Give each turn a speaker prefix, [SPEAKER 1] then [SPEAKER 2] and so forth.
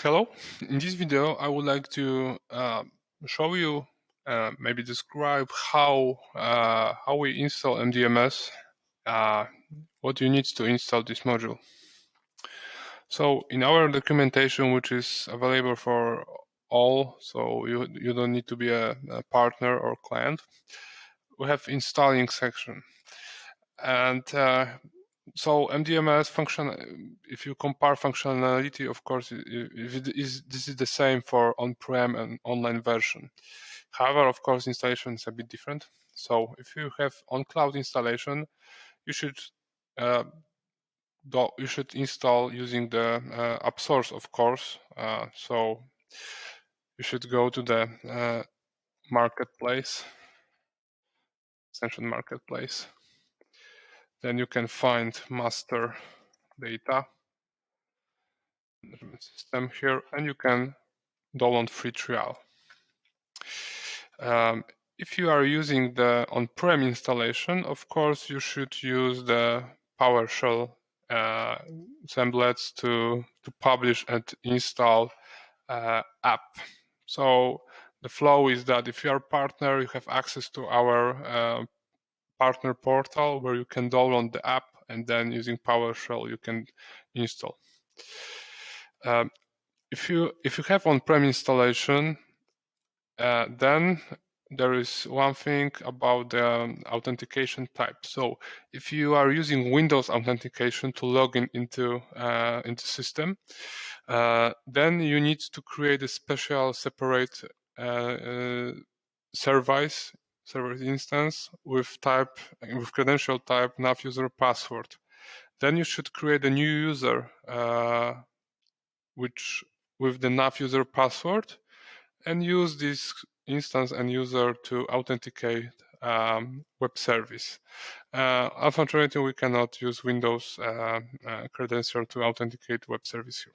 [SPEAKER 1] Hello, in this video I would like to show you, maybe describe how we install MDMS, what you need to install this module. So in our documentation, which is available for all, so you don't need to be a partner or client, we have installing section. And so MDMS function, if you compare functionality, of course, this is the same for on-prem and online version. However, of course, installation is a bit different. So if you have on-cloud installation, you should install using the app source, of course. So you should go to the marketplace, extension marketplace. Then you can find master data management system here, and you can download free trial. If you are using the on-prem installation, of course, you should use the PowerShell templates to publish and install app. So the flow is that if you are a partner, you have access to our partner portal where you can download the app, and then using PowerShell you can install. If you have on-prem installation, then there is one thing about the authentication type. So if you are using Windows authentication to log into system, then you need to create a special separate service instance with credential type nav user password. Then you should create a new user with the nav user password, and use this instance and user to authenticate web service. Unfortunately, we cannot use Windows credential to authenticate web service here.